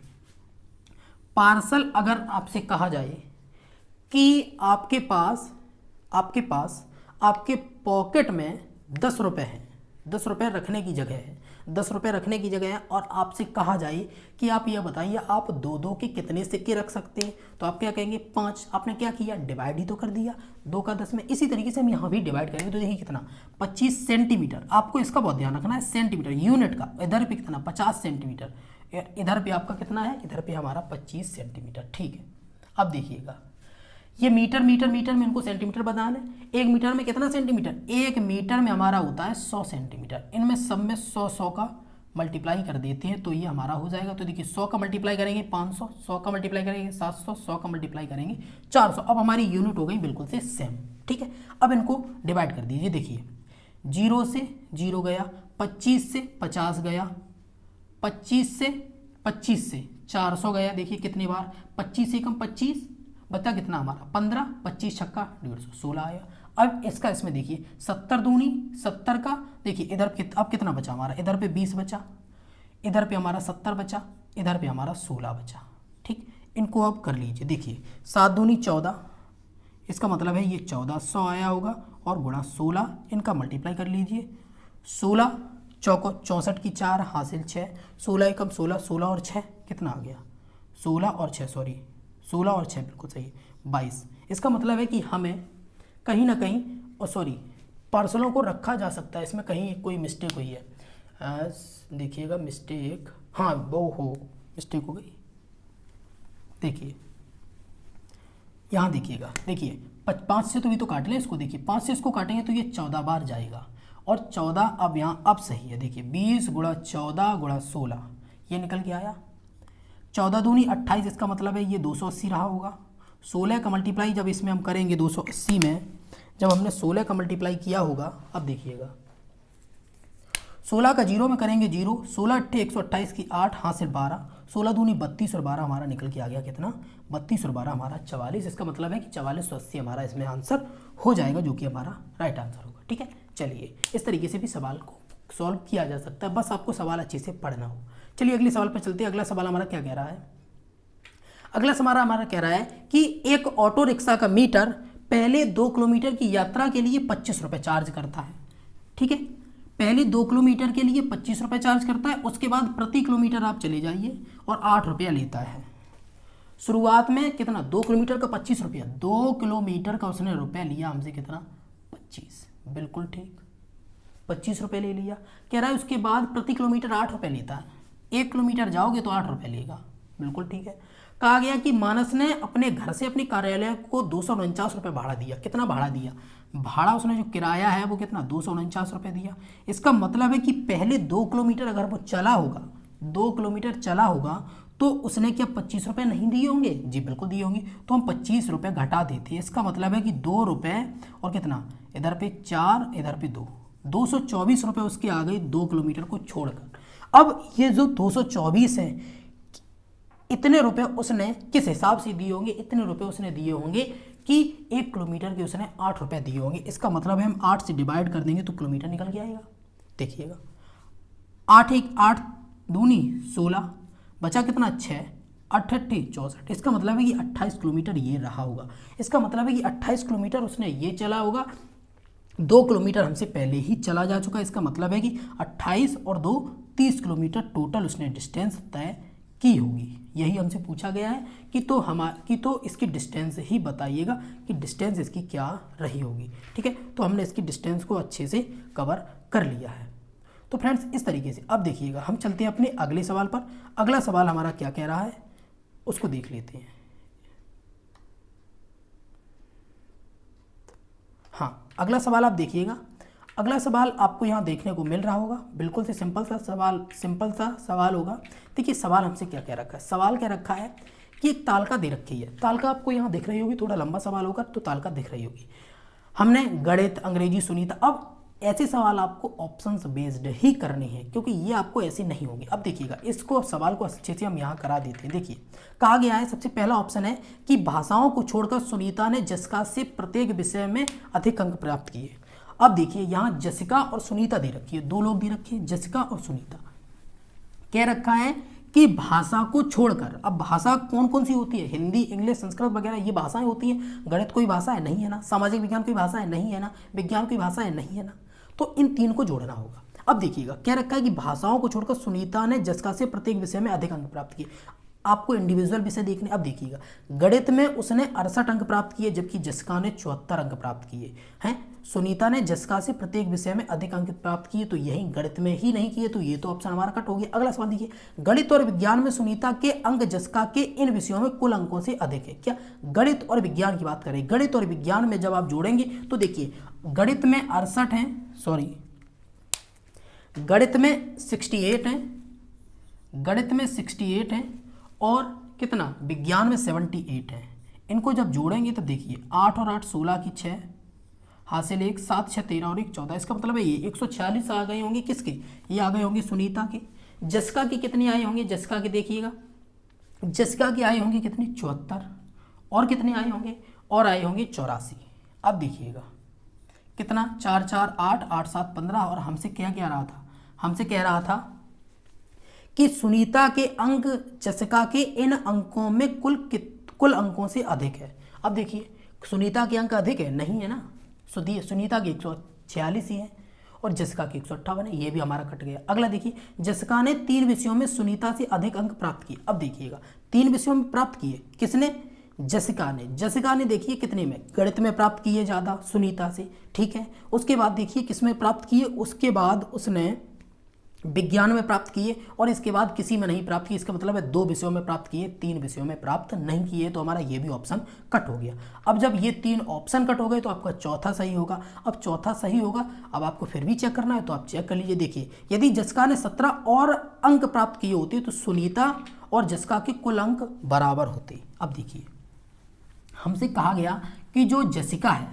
पार्सल अगर आपसे कहा जाए कि आपके पास आपके पॉकेट में 10 रुपये हैं, 10 रुपये रखने की जगह है, 10 रुपये रखने की जगह है, और आपसे कहा जाए कि आप यह बताइए आप 2 के कितने सिक्के रख सकते हैं, तो आप क्या कहेंगे 5। आपने क्या किया, डिवाइड ही तो कर दिया, 2 का 10 में। इसी तरीके से हम यहाँ भी डिवाइड करेंगे, तो देखिए कितना 25 सेंटीमीटर। आपको इसका बहुत ध्यान रखना है, सेंटीमीटर यूनिट का। इधर पे कितना 50 सेंटीमीटर, इधर पे आपका कितना है, इधर पे हमारा 25 सेंटीमीटर। ठीक है, अब देखिएगा ये मीटर में इनको सेंटीमीटर बताना है। 1 मीटर में कितना सेंटीमीटर, 1 मीटर में हमारा होता है 100 सेंटीमीटर। इनमें सब में 100 का मल्टीप्लाई कर देते हैं तो ये हमारा हो जाएगा। तो देखिए 100 का मल्टीप्लाई करेंगे 500, 100 का मल्टीप्लाई करेंगे 700, 100 का मल्टीप्लाई करेंगे 400। अब हमारी यूनिट हो गई बिल्कुल से सेम। ठीक है, अब इनको डिवाइड कर दीजिए। देखिए 0 से 0 गया, 25 से 50 गया, 25 से 400 गया। देखिए कितनी बार, 25 से कम 25 बता कितना हमारा 15, 25 छक्का 150, 16 आया। अब इसका इसमें देखिए 70 दूनी 70 का, देखिए इधर अब कितना बचा हमारा, इधर पे 20 बचा, इधर पे हमारा 70 बचा, इधर पे हमारा 16 बचा। ठीक, इनको आप कर लीजिए। देखिए 7 दूनी 14, इसका मतलब है ये 1400 आया होगा, और गुणा 16, इनका मल्टीप्लाई कर लीजिए। 16 चौको 64 की 4 हासिल 6, 16 एकम 16, 16 और 6 कितना आ गया, 16 और 6 बिल्कुल सही, 22। इसका मतलब है कि हमें कहीं ना कहीं पार्सलों को रखा जा सकता है। इसमें कहीं कोई मिस्टेक हुई है, देखिएगा मिस्टेक, हाँ वो हो मिस्टेक हो गई। देखिए यहाँ देखिएगा, देखिए 5 से तो भी तो काट लें इसको। देखिए 5 से इसको काटेंगे तो ये 14 बार जाएगा, और 14 अब यहाँ अब सही है। देखिए 20 गुणा 14 गुणा 16 ये निकल के आया। 14 दूनी 28, इसका मतलब है ये 280 रहा होगा। 16 का मल्टीप्लाई जब इसमें हम करेंगे 280 में, जब हमने 16 का मल्टीप्लाई किया होगा, अब देखिएगा 16 का जीरो में करेंगे जीरो, 16 अट्ठे 128 की 8, हासिल 12, 16 दूनी 32 और 12 हमारा निकल के आ गया कितना 32 और 12 हमारा 44। इसका मतलब है कि 4480 हमारा इसमें आंसर हो जाएगा, जो कि हमारा राइट आंसर होगा। ठीक है, चलिए इस तरीके से भी सवाल को सॉल्व किया जा सकता है, बस आपको सवाल अच्छे से पढ़ना हो। चलिए अगले सवाल पर चलते हैं। अगला सवाल हमारा क्या कह रहा है? अगला सवाल हमारा कह रहा है कि एक ऑटो रिक्शा का मीटर पहले 2 किलोमीटर की यात्रा के लिए 25 रुपये चार्ज करता है। ठीक है, पहले 2 किलोमीटर के लिए 25 रुपये चार्ज करता है, उसके बाद प्रति किलोमीटर आप चले जाइए और 8 रुपया लेता है। शुरुआत में कितना, 2 किलोमीटर का 25 रुपया, 2 किलोमीटर का उसने रुपया लिया हमसे कितना 25, बिल्कुल ठीक 25 रुपये ले लिया। कह रहा है उसके बाद प्रति किलोमीटर 8 रुपये लेता है, 1 किलोमीटर जाओगे तो 8 रुपये लेगा, बिल्कुल ठीक है। कहा गया कि मानस ने अपने घर से अपने कार्यालय को 249 रुपये भाड़ा दिया। कितना भाड़ा दिया? भाड़ा उसने जो किराया है वो कितना 249 रुपये दिया। इसका मतलब है कि पहले 2 किलोमीटर अगर वो चला होगा, 2 किलोमीटर चला होगा तो उसने क्या 25 रुपये नहीं दिए होंगे? जी बिल्कुल दिए होंगे। तो हम 25 रुपये घटा देते हैं। इसका मतलब है कि 2 रुपये और कितना, इधर पे 4 इधर पे 2, 224 रुपये उसके आ गए 2 किलोमीटर को छोड़कर। अब ये जो 224 है, इतने रुपए उसने किस हिसाब से दिए होंगे? इतने रुपए उसने दिए होंगे कि 1 किलोमीटर के उसने 8 रुपये दिए होंगे। इसका मतलब है हम 8 से डिवाइड कर देंगे तो किलोमीटर निकल के आएगा। देखिएगा 8 1 8 दूनी 16, बचा कितना 6, 8 8 64। इसका मतलब है कि 28 किलोमीटर ये रहा होगा। इसका मतलब है कि 28 किलोमीटर उसने ये चला होगा, 2 किलोमीटर हमसे पहले ही चला जा चुका है। इसका मतलब है कि 28 और 2 30 किलोमीटर टोटल उसने डिस्टेंस तय की होगी। यही हमसे पूछा गया है कि तो इसकी डिस्टेंस ही बताइएगा कि डिस्टेंस इसकी क्या रही होगी। ठीक है, तो हमने इसकी डिस्टेंस को अच्छे से कवर कर लिया है। तो फ्रेंड्स इस तरीके से अब देखिएगा हम चलते हैं अपने अगले सवाल पर। अगला सवाल हमारा क्या कह रहा है उसको देख लेते हैं। हाँ, अगला सवाल आप देखिएगा। अगला सवाल आपको यहाँ देखने को मिल रहा होगा, बिल्कुल से सिंपल सा सवाल होगा। देखिए सवाल हमसे क्या कह रखा है। सवाल क्या रखा है कि एक तालिका दे रखी है। तालिका आपको यहाँ दिख रही होगी, थोड़ा लंबा सवाल होगा तो तालिका दिख रही होगी। हमने गणित, अंग्रेजी सुनी था। अब ऐसे सवाल आपको ऑप्शंस बेस्ड ही करने हैं, क्योंकि ये आपको ऐसे नहीं होंगे। अब देखिएगा इसको सवाल को अच्छे से हम यहाँ करा देते हैं। देखिए कहा गया है, सबसे पहला ऑप्शन है कि भाषाओं को छोड़कर सुनीता ने जसिका से प्रत्येक विषय में अधिक अंक प्राप्त किए। अब देखिए यहाँ जसिका और सुनीता दे रखी है, 2 लोग दे रखे हैं, जसिका और सुनीता। कह रखा है कि भाषा को छोड़कर, अब भाषा कौन कौन सी होती है? हिंदी, इंग्लिश, संस्कृत वगैरह ये भाषाएं होती हैं। गणित कोई भाषा है? नहीं है ना। सामाजिक विज्ञान कोई भाषा है? नहीं है ना। विज्ञान कोई भाषा है? नहीं है ना। तो इन 3 को जोड़ना होगा। अब देखिएगा क्या रखा है कि भाषाओं को छोड़कर सुनीता ने जसिका से प्रत्येक विषय में अधिक अंक प्राप्त किए। आपको इंडिविजुअल विषय देखने। अब देखिएगा गणित में उसने 68 अंक प्राप्त किए, जबकि जसिका ने 74 अंक प्राप्त किए हैं। सुनीता ने जसिका से प्रत्येक विषय में अधिक अंक प्राप्त किए, तो यही गणित में ही नहीं किए, तो ये तो ऑप्शन हमारा कट हो गया। अगला सवाल देखिए, गणित और विज्ञान में सुनीता के अंक जसिका के इन विषयों में कुल अंकों से अधिक है। क्या गणित और विज्ञान की बात करें, गणित और विज्ञान में जब आप जोड़ेंगे तो देखिए गणित में 68 है, गणित में 68 है, गणित में 68 है और कितना विज्ञान में 78 है। इनको जब जोड़ेंगे तो देखिए 8 और 8 16 की 6, हासिल 1, 7 6 13 और 1 14। इसका मतलब है ये 146 आ गए होंगे किसके? ये आ गए होंगे सुनीता के। जसिका की कितने आए होंगे? जसिका के देखिएगा, जसिका के आए होंगे कितने? 74। और कितने आए होंगे? और आए होंगे 84। अब देखिएगा कितना 4 4 8 8 7 15। और हमसे क्या कह रहा था? हमसे कह रहा था कि सुनीता के अंक जसिका के इन अंकों में कुल अंकों से अधिक है। अब देखिए सुनीता के अंक अधिक है? नहीं है ना। सुनीता के 146 ही है और जसिका के 158 है। ये भी हमारा कट गया। अगला देखिए, जसिका ने 3 विषयों में सुनीता से अधिक अंक प्राप्त किए। अब देखिएगा 3 विषयों में प्राप्त किए किसने? जसिका ने। जसिका ने देखिए कितने में? गणित में प्राप्त किए ज़्यादा सुनीता से, ठीक है। उसके बाद देखिए किस में प्राप्त किए? उसके बाद उसने विज्ञान में प्राप्त किए और इसके बाद किसी में नहीं प्राप्त किए। इसका मतलब है 2 विषयों में प्राप्त किए, 3 विषयों में प्राप्त नहीं किए। तो हमारा ये भी ऑप्शन कट हो गया। अब जब ये 3 ऑप्शन कट हो गए तो आपका चौथा सही होगा। अब चौथा सही होगा, अब आपको फिर भी चेक करना है तो आप चेक कर लीजिए। देखिए यदि जसिका ने 17 और अंक प्राप्त किए होते तो सुनीता और जसिका के कुल अंक बराबर होते। अब देखिए हमसे कहा गया कि जो जसिका है,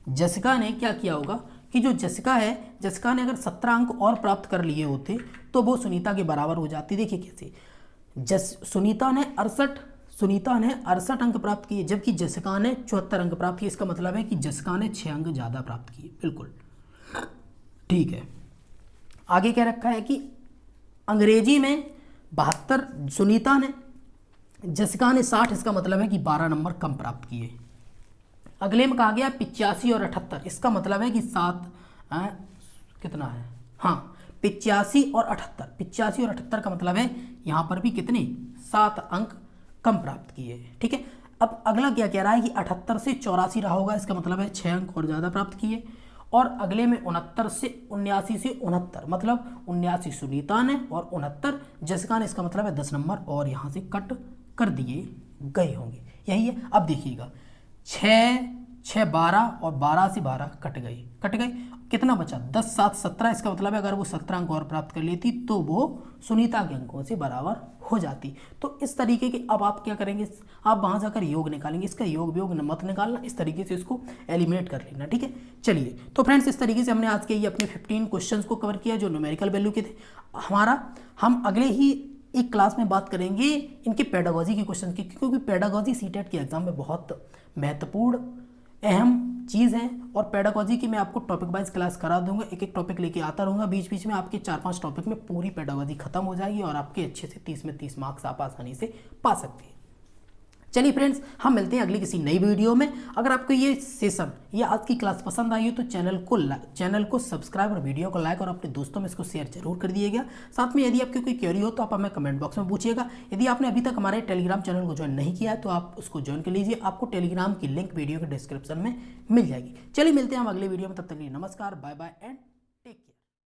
जसिका ने क्या किया होगा कि जो जसिका है, जसिका ने अगर 17 अंक और प्राप्त कर लिए होते तो वो सुनीता के बराबर हो जाती। देखिए कैसे, सुनीता ने 68 अंक प्राप्त किए जबकि जसिका ने 74 अंक प्राप्त किए। इसका मतलब है कि जसिका ने 6 अंक ज़्यादा प्राप्त किए। बिल्कुल ठीक है। आगे क्या रखा है कि अंग्रेजी में 72 सुनीता ने, जसिका ने 60, इसका मतलब है कि 12 नंबर कम प्राप्त किए। अगले में कहा गया 85 और 78, इसका मतलब है कि 7 कितना है, हाँ 85 और 78 का मतलब है यहाँ पर भी कितने 7 अंक कम प्राप्त किए। ठीक है। अब अगला क्या कह रहा है कि 78 से 84 रहा होगा, इसका मतलब है 6 अंक और ज़्यादा प्राप्त किए। और अगले में 69 से 69 मतलब 79 सुनीता ने और 69 जसिका ने, इसका मतलब है 10 नंबर और यहाँ से कट कर दिए गए होंगे। यही है। अब देखिएगा 6 12 और 12 से 12 कट गए, कितना बचा 10 7 17, इसका मतलब है अगर वो 17 अंक और प्राप्त कर लेती तो वो सुनीता के अंकों से बराबर हो जाती। तो इस तरीके के अब आप क्या करेंगे, आप वहाँ जाकर योग निकालेंगे, इसका योग वियोग मत निकालना, इस तरीके से इसको एलिमिनेट कर लेना। ठीक है। चलिए तो फ्रेंड्स इस तरीके से हमने आज के ये अपने 15 क्वेश्चंस को कवर किया जो न्यूमेरिकल वैल्यू के थे। हम अगले ही एक क्लास में बात करेंगे इनके पेडागोजी के क्वेश्चन की, क्योंकि पेडागोजी सीटेट के एग्जाम में बहुत महत्वपूर्ण अहम चीज़ है। और पेडागोजी की मैं आपको टॉपिक वाइज क्लास करा दूंगा, एक एक टॉपिक लेके आता रहूँगा, बीच बीच में आपके 4-5 टॉपिक में पूरी पेडागोजी खत्म हो जाएगी और आपके अच्छे से 30 में 30 मार्क्स आप आसानी से पा सकते हैं। चलिए फ्रेंड्स, हम मिलते हैं अगली किसी नई वीडियो में। अगर आपको ये सेशन या आज की क्लास पसंद आई हो तो चैनल को सब्सक्राइब और वीडियो को लाइक और अपने दोस्तों में इसको शेयर जरूर कर दीजिएगा। साथ में यदि आपकी कोई क्वेरी हो तो आप हमें कमेंट बॉक्स में पूछिएगा। यदि आपने अभी तक हमारे टेलीग्राम चैनल को ज्वाइन नहीं किया है तो आप उसको ज्वाइन कर लीजिए, आपको टेलीग्राम की लिंक वीडियो के डिस्क्रिप्शन में मिल जाएगी। चलिए मिलते हैं हम अगले वीडियो में, तब तक के लिए नमस्कार, बाय बाय एंड